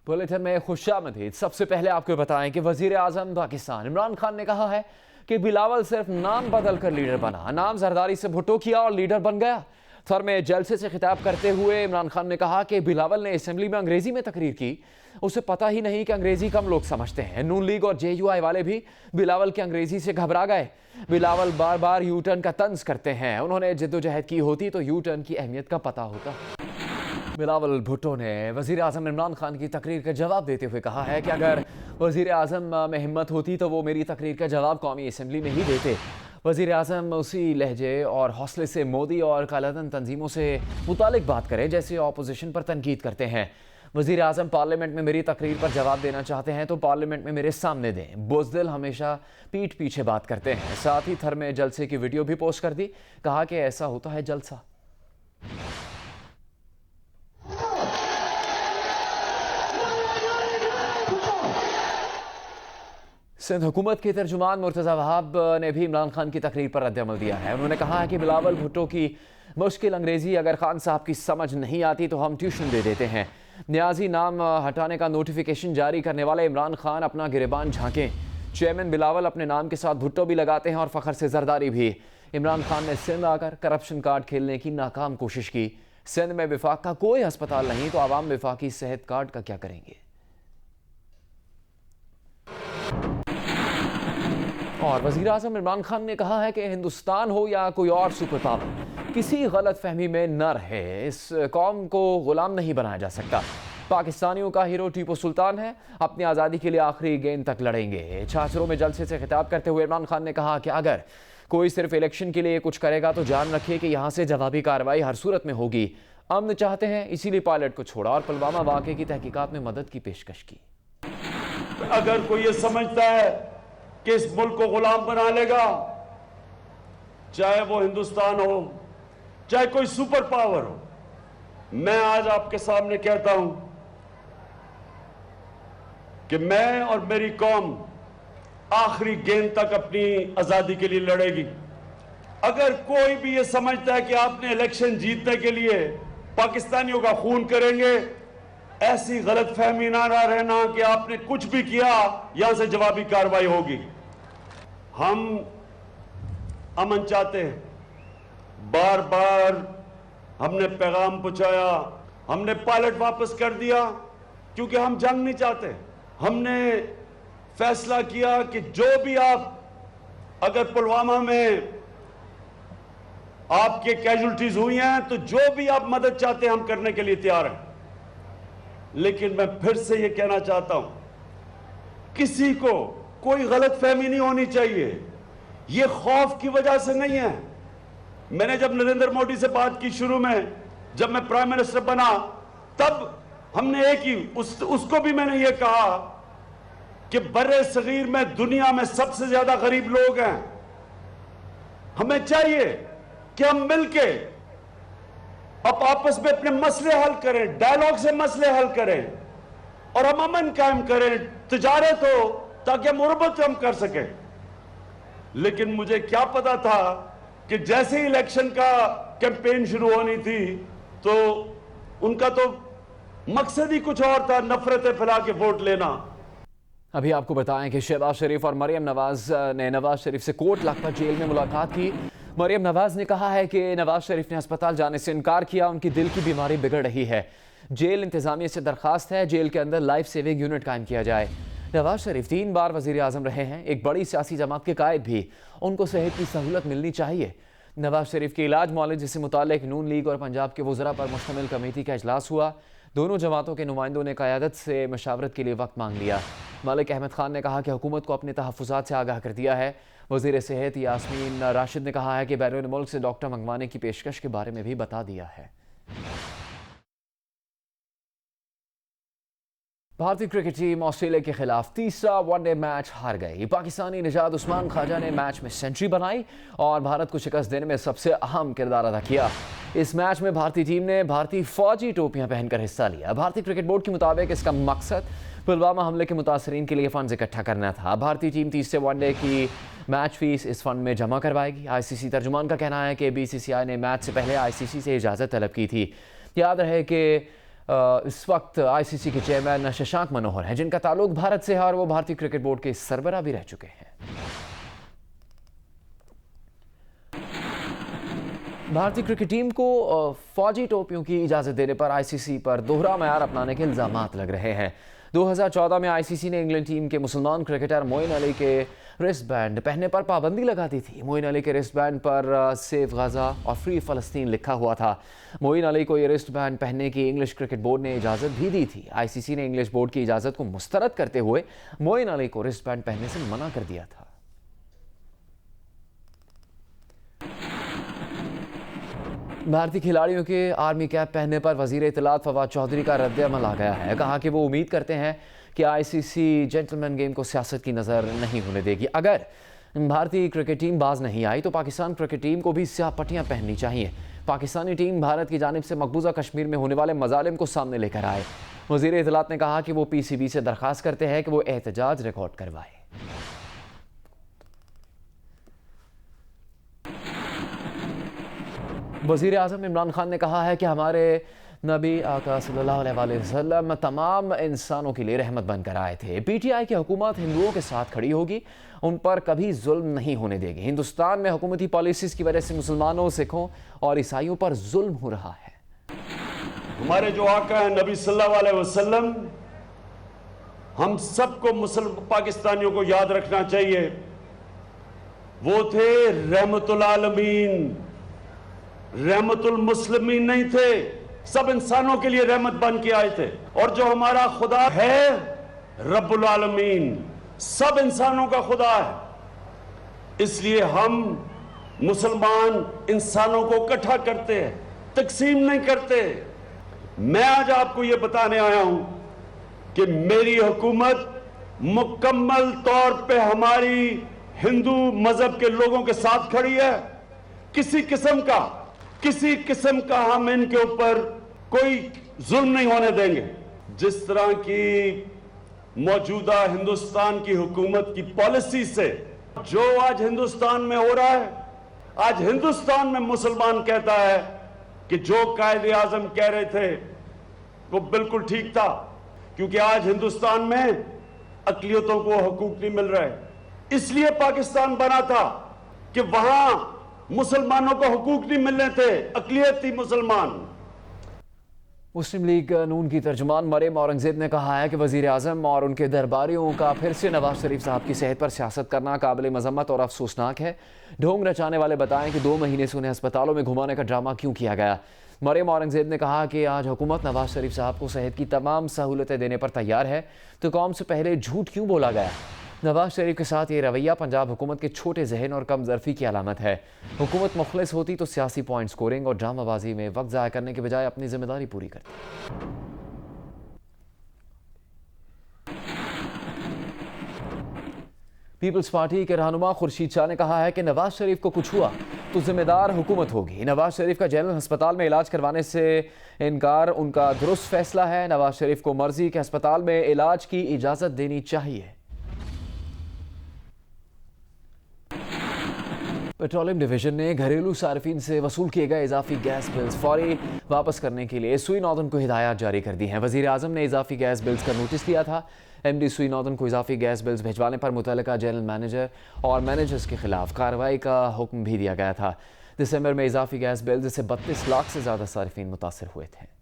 Bulletin में खुशामदीद। सबसे पहले आपको बताएं कि वजीर आजम पाकिस्तान इमरान खान ने कहा है कि बिलावल सिर्फ नाम बदल कर लीडर बना, नाम जरदारी से भुट्टो किया और लीडर बन गया। थर में जलसे से खिताब करते हुए इमरान खान ने कहा कि बिलावल ने असेंबली में अंग्रेजी में तकरीर की, उसे पता ही नहीं कि अंग्रेजी कम लोग समझते हैं। नून लीग और JUI वाले भी बिलावल की अंग्रेजी से घबरा गए। बिलावल बार बार यू टर्न का तंज करते हैं, उन्होंने जिद्दोजहद की होती तो यू टर्न की अहमियत का पता होता। बिलावल भुट्टो ने वजीर आजम इमरान खान की तकरीर का जवाब देते हुए कहा है कि अगर वजीर आजम में हिम्मत होती तो वो मेरी तकरीर का जवाब कौमी असेंबली में ही देते। वजीर आजम उसी लहजे और हौसले से मोदी और कालाधन तंजीमों से मुतालिक बात करें जैसे अपोजिशन पर तनकीद करते हैं। वजीर आजम पार्लियामेंट में मेरी तकरीर पर जवाब देना चाहते हैं तो पार्लियामेंट में मेरे सामने दें। बुज़दिल हमेशा पीठ पीछे बात करते हैं। साथ ही थर में जलसे की वीडियो भी पोस्ट कर दी, कहा कि ऐसा होता है जलसा। सिंध हुकूमत के तर्जुमान मुर्तज़ा वहाब ने भी इमरान खान की तकरीर पर रद्द-ए-अमल दिया है। उन्होंने कहा है कि बिलावल भुट्टो की मुश्किल अंग्रेजी अगर खान साहब की समझ नहीं आती तो हम ट्यूशन दे देते हैं। न्याजी नाम हटाने का नोटिफिकेशन जारी करने वाले इमरान खान अपना गिरेबान झांकें। चेयरमैन बिलावल अपने नाम के साथ भुट्टो भी लगाते हैं और फ़खर से जरदारी भी। इमरान खान ने सिंध आकर करप्शन कार्ड खेलने की नाकाम कोशिश की। सिंध में विफाक का कोई अस्पताल नहीं तो आवाम विफाकी सेहत कार्ड का क्या करेंगे। और वज़ीर आज़म इमरान खान ने कहा है कि हिंदुस्तान हो या कोई और सुपर पावर, किसी गलत फहमी में न रहे। इस कौम को गुलाम नहीं बनाया जा सकता। पाकिस्तानियों का हीरो टीपू सुल्तान है, अपनी आज़ादी के लिए आखिरी गेंद तक लड़ेंगे। छाछरों में जलसे से खिताब करते हुए इमरान खान ने कहा कि अगर कोई सिर्फ इलेक्शन के लिए कुछ करेगा तो जान रखे कि यहाँ से जवाबी कार्रवाई हर सूरत में होगी। अमन चाहते हैं इसीलिए पायलट को छोड़ा और पुलवामा वाक़े की तहकीकात में मदद की पेशकश की। अगर कोई ये समझता है कि इस मुल्क को गुलाम बना लेगा, चाहे वो हिंदुस्तान हो चाहे कोई सुपर पावर हो, मैं आज आपके सामने कहता हूं कि मैं और मेरी कौम आखिरी गेंद तक अपनी आजादी के लिए लड़ेगी। अगर कोई भी ये समझता है कि आपने इलेक्शन जीतने के लिए पाकिस्तानियों का खून करेंगे, ऐसी गलतफहमी ना रहना कि आपने कुछ भी किया यहां से जवाबी कार्रवाई होगी। हम अमन चाहते हैं, बार बार हमने पैगाम पहुंचाया, हमने पायलट वापस कर दिया क्योंकि हम जंग नहीं चाहते। हमने फैसला किया कि जो भी आप अगर पुलवामा में आपके कैजुअल्टीज हुई हैं तो जो भी आप मदद चाहते हैं हम करने के लिए तैयार हैं। लेकिन मैं फिर से यह कहना चाहता हूं, किसी को कोई गलतफहमी नहीं होनी चाहिए। यह खौफ की वजह से नहीं है। मैंने जब नरेंद्र मोदी से बात की शुरू में, जब मैं प्राइम मिनिस्टर बना, तब हमने एक ही उसको भी मैंने यह कहा कि बर्रे सगीर में दुनिया में सबसे ज्यादा गरीब लोग हैं। हमें चाहिए कि हम मिलके अब आपस में अपने मसले हल करें, डायलॉग से मसले हल करें और हम अमन कायम करें, तिजारत हो ताकि हम मुरब्बत हम कर सकें। लेकिन मुझे क्या पता था कि जैसे ही इलेक्शन का कैंपेन शुरू होनी थी तो उनका तो मकसद ही कुछ और था, नफरतें फैला के वोट लेना। अभी आपको बताएं कि शहबाज शरीफ और मरियम नवाज ने नवाज शरीफ से कोट लखपत जेल में मुलाकात की। मरियम नवाज ने कहा है कि नवाज शरीफ ने अस्पताल जाने से इनकार किया, उनकी दिल की बीमारी बिगड़ रही है। जेल इंतजामिया से दरखास्त है जेल के अंदर लाइफ सेविंग यूनिट कायम किया जाए। नवाज शरीफ 3 बार वजीर आजम रहे हैं, एक बड़ी सियासी जमात के कायद भी, उनको सेहत की सहूलत मिलनी चाहिए। नवाज शरीफ के इलाज मुआलजे से मुतालिक नून लीग और पंजाब के वज़रा पर मुश्तमिल कमेटी का इजलास हुआ। दोनों जमातों के नुमाइंदों ने क़यादत से मशावरत के लिए वक्त मांग लिया। मलिक अहमद खान ने कहा कि हुकूमत को अपने तहफ़्फ़ुज़ात से आगाह कर दिया है। वज़ीर सेहत यास्मीन राशिद ने कहा है कि बैरून मुल्क से डॉक्टर मंगवाने की पेशकश के बारे में भी बता दिया है। भारतीय क्रिकेट टीम ऑस्ट्रेलिया के खिलाफ तीसरा वनडे मैच हार गई। पाकिस्तानी निजात उस्मान ख्वाजा ने मैच में सेंचुरी बनाई और भारत को शिकस्त देने में सबसे अहम किरदार अदा किया। इस मैच में भारतीय टीम ने भारतीय फौजी टोपियां पहनकर हिस्सा लिया। भारतीय क्रिकेट बोर्ड के मुताबिक इसका मकसद पुलवामा हमले के मुतासरीन के लिए फंड इकट्ठा करना था। भारतीय टीम तीसरे वनडे की मैच फीस इस फंड में जमा करवाएगी। ICC तर्जुमान का कहना है कि BCCI ने मैच से पहले ICC से इजाज़त तलब की थी। याद रहे कि इस वक्त आईसीसी के चेयरमैन शशांक मनोहर हैं, जिनका ताल्लुक भारत से है और वो भारतीय क्रिकेट बोर्ड के सरबराह भी रह चुके हैं। भारतीय क्रिकेट टीम को फौजी टोपियों की इजाजत देने पर आईसीसी पर दोहरा मयार अपनाने के इल्जामात लग रहे हैं। 2014 में आईसीसी ने इंग्लैंड टीम के मुसलमान क्रिकेटर मोइन अली के रिस्ट बैंड पहनने पर पाबंदी लगा दी थी। मोइन अली के रिस्ट बैंड पर सेव गाजा और फ्री फलस्तीन लिखा हुआ था। मोइन अली को ये रिस्ट बैंड पहनने की इंग्लिश क्रिकेट बोर्ड ने इजाजत भी दी थी। आईसीसी ने इंग्लिश बोर्ड की इजाजत को मुस्तरद करते हुए मोइन अली को रिस्ट बैंड पहनने से मना कर दिया था। भारतीय खिलाड़ियों के आर्मी कैप पहनने पर वजीर इत्तलात फवाद चौधरी का रद्द-ए-अमल आ गया है। कहा कि वो उम्मीद करते हैं कि आईसीसी जेंटलमैन गेम को सियासत की नज़र नहीं होने देगी। अगर भारतीय क्रिकेट टीम बाज नहीं आई तो पाकिस्तान क्रिकेट टीम को भी स्याह पट्टियां पहननी चाहिए। पाकिस्तानी टीम भारत की जानिब से मकबूजा कश्मीर में होने वाले मजालिम को सामने लेकर आए। वजीर इत्तलात ने कहा कि वो पीसीबी से दरख्वास्त करते हैं कि वो एहतजाज रिकॉर्ड करवाए। वज़ीर आज़म इमरान खान ने कहा है कि हमारे नबी आका सल्लल्लाहु अलैहि वसल्लम तमाम इंसानों के लिए रहमत बनकर आए थे। पीटीआई की हुकूमत हिंदुओं के साथ खड़ी होगी, उन पर कभी जुल्म नहीं होने देगी। हिंदुस्तान में हुकूमती पॉलिसीज की वजह से मुसलमानों, सिखों और ईसाइयों पर जुल्म हो रहा है। हमारे जो आका है नबी सल्लल्लाहु अलैहि वसल्लम, हम सबको मुसलमान पाकिस्तानियों को याद रखना चाहिए, वो थे रहमतुल आलमीन, रहमतुल मुस्लिमीन नहीं थे, सब इंसानों के लिए रहमत बन के आए थे। और जो हमारा खुदा है रब्बुल आलमीन, सब इंसानों का खुदा है। इसलिए हम मुसलमान इंसानों को इकट्ठा करते हैं, तकसीम नहीं करते। मैं आज आपको यह बताने आया हूं कि मेरी हुकूमत मुकम्मल तौर पे हमारी हिंदू मजहब के लोगों के साथ खड़ी है। किसी किस्म का हम इनके ऊपर कोई जुल्म नहीं होने देंगे। जिस तरह की मौजूदा हिंदुस्तान की हुकूमत की पॉलिसी से जो आज हिंदुस्तान में हो रहा है, आज हिंदुस्तान में मुसलमान कहता है कि जो कायदे आजम कह रहे थे वो बिल्कुल ठीक था, क्योंकि आज हिंदुस्तान में अक़लियतों को हकूक नहीं मिल रहे। इसलिए पाकिस्तान बना था कि वहां मुसलमानों को हकूक नहीं मिल रहे थे, अक़लियत थी मुसलमान। मुस्लिम लीग नून की तर्जुमान मरियम औरंगजेब ने कहा है कि वज़ीर आज़म और उनके दरबारियों का फिर से नवाज शरीफ साहब की सेहत पर सियासत करना काबिल मजम्मत और अफसोसनाक है। ढोंग रचाने वाले बताएं कि 2 महीने से उन्हें अस्पतालों में घुमाने का ड्रामा क्यों किया गया। मरियम औरंगजेब ने कहा कि आज हुकूमत नवाज शरीफ साहब को सेहत की तमाम सहूलतें देने पर तैयार है, तो कौम से पहले झूठ क्यों बोला गया। नवाज शरीफ के साथ ये रवैया पंजाब हुकूमत के छोटे जहन और कम ज़र्फ़ी की अलामत है। हुकूमत मुखलिस होती तो सियासी पॉइंट स्कोरिंग और ड्रामाबाजी में वक्त ज़ाया करने के बजाय अपनी जिम्मेदारी पूरी करती। पीपल्स पार्टी के रहनुमा खुर्शीद शाह ने कहा है कि नवाज शरीफ को कुछ हुआ तो जिम्मेदार हुकूमत होगी। नवाज शरीफ का जनरल अस्पताल में इलाज करवाने से इनकार उनका दुरुस्त फैसला है। नवाज शरीफ को मर्जी के अस्पताल में इलाज की इजाज़त देनी चाहिए। पेट्रोलियम डिवीजन ने घरेलू सार्फिन से वसूल किए गए इजाफी गैस बिल्स फौरी वापस करने के लिए सुई नॉर्दर्न को हिदायत जारी कर दी है। वज़ीर आज़म ने इजाफी गैस बिल्स का नोटिस दिया था। एमडी सुई नॉर्दर्न को इजाफी गैस बिल्स भिजवाने पर मुतल्लिका जनरल मैनेजर और मैनेजर्स के खिलाफ कार्रवाई का हुक्म भी दिया गया था। दिसंबर में इजाफी गैस बिल्स से 32 लाख से ज़्यादा सार्फिन मुतासर हुए थे।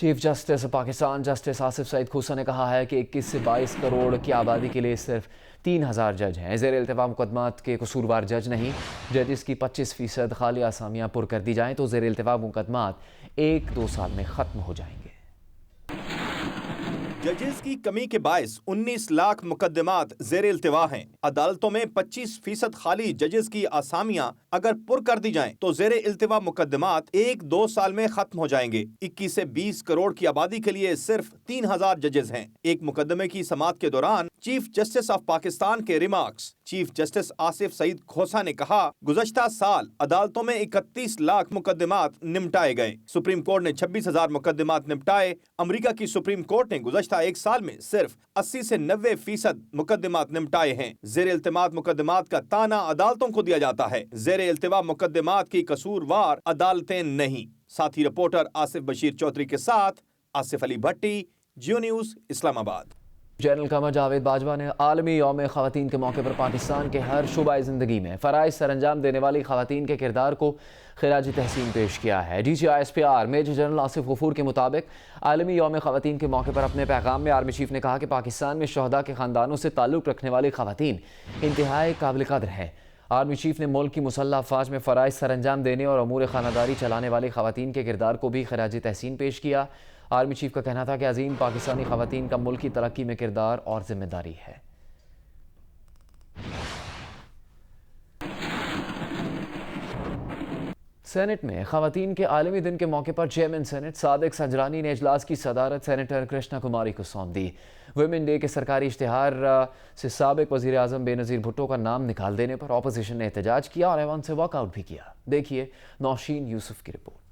Chief justice Pakistan justice Asif Saeed Khosa ने कहा है कि 21 से 22 करोड़ की आबादी के लिए सिर्फ 3000 जज हैं। ज़ेर इल्तिवा मुकदमात के कसूरवार जज नहीं, जजेस की 25% खाली आसामियाँ पुर कर दी जाएँ तो ज़ेर इल्तिवा मुकदमात 1-2 साल में ख़त्म हो जाएंगे। जजेस की कमी के बायस 19 लाख मुकदमात ज़ेर इल्तिवा हैं। अदालतों में 25% खाली जजेस की आसामियां अगर पुर कर दी जाएं तो ज़ेर इल्तिवा मुकदमात 1-2 साल में खत्म हो जाएंगे। 21 से 20 करोड़ की आबादी के लिए सिर्फ 3000 जजेस हैं। एक मुकदमे की समाअत के दौरान चीफ जस्टिस ऑफ पाकिस्तान के remarks chief justice Asif Saeed Khosa ने कहा, गुज़श्ता साल अदालतों में 31 लाख मुकदमात निपटाए गए। सुप्रीम कोर्ट ने 26,000 मुकदमात निपटाए। अमेरिका की सुप्रीम कोर्ट ने गुज़श्ता एक साल में सिर्फ 80 से 90% मुकदमात निपटाए हैं। ज़ेर इल्तिमात मुकदमात का ताना अदालतों को दिया जाता है। ज़ेर इल्तिमा मुकदमात की कसूरवार अदालतें नहीं। साथी रिपोर्टर आसिफ बशीर चौधरी के साथ आसिफ अली भट्टी, जियो न्यूज़, इस्लामाबाद। जनरल कमर जावेद बाजवा ने आलमी यौम ख़वातीन के मौके पर पाकिस्तान के हर शुबाए ज़िंदगी में फ़राइज़ सरअंजाम देने वाली ख़वातीन के किरदार को खिराजी तहसीन पेश किया है। DGISPR major general Asif Ghafoor के मुताबिक आलमी यौम ख़वातीन के मौके पर अपने पैगाम में आर्मी चीफ ने कहा कि पाकिस्तान में शहदा के ख़ानदानों से ताल्लुक़ रखने वाली ख़वातीन इंतहाई काबिल कदर हैं। आर्मी चीफ ने मुल्क की मुसल्लह अफ़वाज में फ़राइज़ सरअंजाम देने और अमूर ख़ानदारी चलाने वाली ख़वातीन के किरदार को भी खिराजी तहसीन पेश किया। आर्मी चीफ का कहना था कि अजीम पाकिस्तानी ख़वातीन का मुल्क की तरक्की में किरदार और जिम्मेदारी है। सेनेट में ख़वातीन के आलमी दिन के मौके पर चेयरमैन सेनेट सादिक संजरानी ने इजलास की सदारत सेनेटर कृष्णा कुमारी को सौंप दी। वुमेन डे के सरकारी इश्तिहार से साबिक वज़ीर आज़म बेनज़ीर भुट्टो का नाम निकाल देने पर अपोजिशन ने एहतजाज किया और ऐवान से वॉकआउट भी किया। देखिए नौशीन यूसुफ की रिपोर्ट।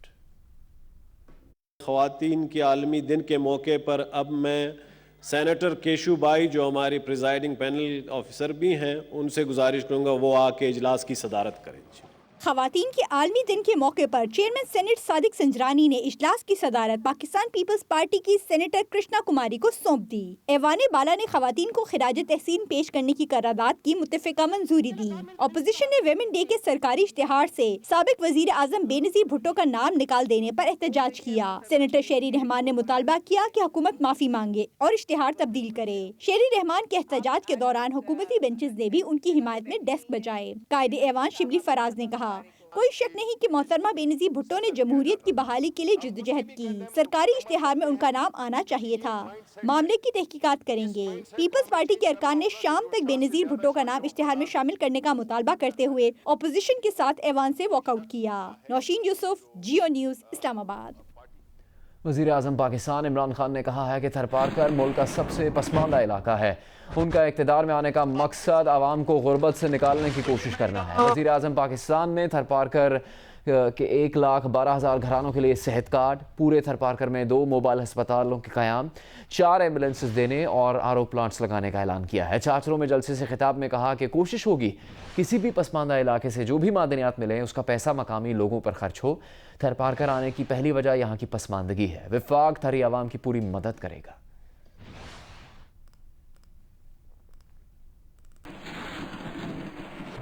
ख़वातीन के आलमी दिन के मौके पर अब मैं सेनेटर केशू बाई, जो हमारी प्रिजाइडिंग पैनल ऑफिसर भी हैं, उनसे गुजारिश करूँगा वो आके इजलास की सदारत करें। ख़वातीन के आलमी दिन के मौके पर चेयरमैन सेनेट सादिक संजरानी ने इजलास की सदारत पाकिस्तान पीपल्स पार्टी की सेनेटर कृष्णा कुमारी को सौंप दी। ऐवाने बाला ने ख़वातीन को खिराज तहसीन पेश करने की करारदाद की मुत्तफ़िका मंजूरी दी। अपोजिशन ने वुमेन डे के सरकारी इश्तिहार से साबिक वज़ीर आज़म बेनज़ीर भुट्टो का नाम निकाल देने पर एहतजाज किया। सेनेटर शेरी रहमान ने मुतालबा किया कि हुकूमत माफी मांगे और इश्तिहार तब्दील करे। शेरी रहमान के एहतजाज के दौरान हुकूमती बेंचेस ने भी उनकी हिमायत में डेस्क बजाए। कायदे ऐवान शिबली फराज ने कहा, कोई शक नहीं कि मोहतरमा बेनज़ीर भुट्टो ने जमहूरियत की बहाली के लिए जद्दोजहद की। सरकारी इश्तिहार में उनका नाम आना चाहिए था। मामले की तहकीकात करेंगे। पीपल्स पार्टी के अरकान ने शाम तक बेनज़ीर भुट्टो का नाम इश्तिहार में शामिल करने का मुतालबा करते हुए अपोजिशन के साथ ऐवान से वॉकआउट किया। नौशीन यूसुफ, जियो न्यूज़, इस्लामाबाद। वज़ीर आज़म पाकिस्तान इमरान खान ने कहा है कि थरपारकर मुल्क का सबसे पसमानदा इलाका है। उनका इक़्तिदार में आने का मकसद आवाम को गुर्बत से निकालने की कोशिश करना है। वज़ीर आज़म पाकिस्तान ने थरपारकर के 1,12,000 घरानों के लिए सेहत कार्ड, पूरे थरपारकर में 2 मोबाइल अस्पतालों के क़याम, 4 एम्बुलेंसेस देने और RO प्लांट्स लगाने का ऐलान किया है। चाचरों में जलसे से खिताब में कहा कि कोशिश होगी किसी भी पसमानदा इलाके से जो भी मादनियात मिले उसका पैसा मकामी लोगों पर खर्च हो। थरपारकर आने की पहली वजह यहाँ की पसमानदगी है। विफाक थरी आवाम की पूरी मदद करेगा।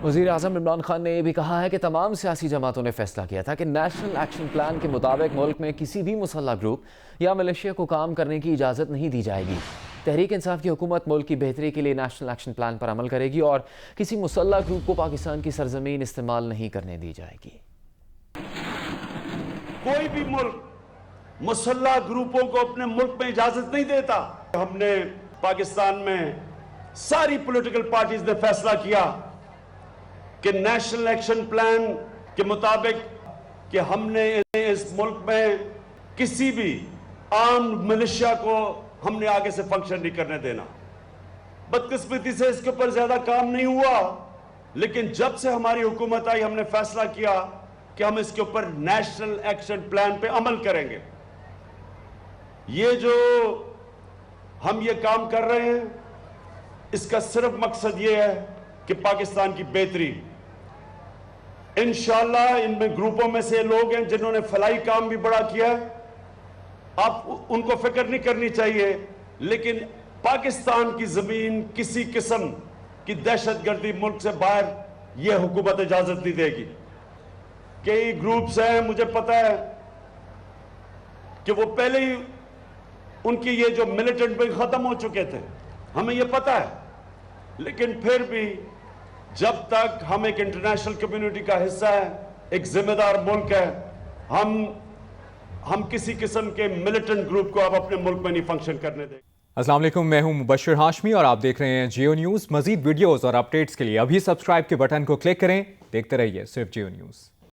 वज़ीर आज़म इमरान खान ने यह भी कहा है कि तमाम सियासी जमातों ने फैसला किया था कि नेशनल एक्शन प्लान के मुताबिक मुल्क में किसी भी मुसल्लह ग्रुप या मिलिशिया को काम करने की इजाज़त नहीं दी जाएगी। तहरीक इंसाफ की हुकूमत मुल्क की बेहतरी के लिए नेशनल एक्शन प्लान पर अमल करेगी और किसी मुसल्लह ग्रुप को पाकिस्तान की सरजमीन इस्तेमाल नहीं करने दी जाएगी। कोई भी मुल्क मुसल्लह ग्रुपों को अपने मुल्क में इजाजत नहीं देता। हमने पाकिस्तान में सारी पॉलिटिकल पार्टीज ने फैसला किया कि नेशनल एक्शन प्लान के मुताबिक कि हमने इस मुल्क में किसी भी आर्म मिलिशिया को हमने आगे से फंक्शन नहीं करने देना। बदकिस्मती से इसके ऊपर ज्यादा काम नहीं हुआ, लेकिन जब से हमारी हुकूमत आई हमने फैसला किया कि हम इसके ऊपर नेशनल एक्शन प्लान पे अमल करेंगे। ये जो हम ये काम कर रहे हैं इसका सिर्फ मकसद ये है कि पाकिस्तान की बेहतरी। इंशाअल्लाह इनमें ग्रुपों में से लोग हैं जिन्होंने फलाई काम भी बड़ा किया है, आप उनको फिक्र नहीं करनी चाहिए, लेकिन पाकिस्तान की जमीन किसी किस्म की दहशतगर्दी मुल्क से बाहर यह हुकूमत इजाजत नहीं देगी। कई ग्रुप्स हैं, मुझे पता है कि वो पहले ही उनकी ये जो मिलिटेंट विंग खत्म हो चुके थे, हमें ये पता है, लेकिन फिर भी जब तक हम एक इंटरनेशनल कम्युनिटी का हिस्सा है, एक जिम्मेदार मुल्क है, हम किसी किस्म के मिलिटेंट ग्रुप को अब अपने मुल्क में नहीं फंक्शन करने देंगे। अस्सलाम वालेकुम, मैं हूं मुबश्शिर हाशमी और आप देख रहे हैं जियो न्यूज़। मजीद वीडियोस और अपडेट्स के लिए अभी सब्सक्राइब के बटन को क्लिक करें। देखते रहिए सिर्फ जियो न्यूज़।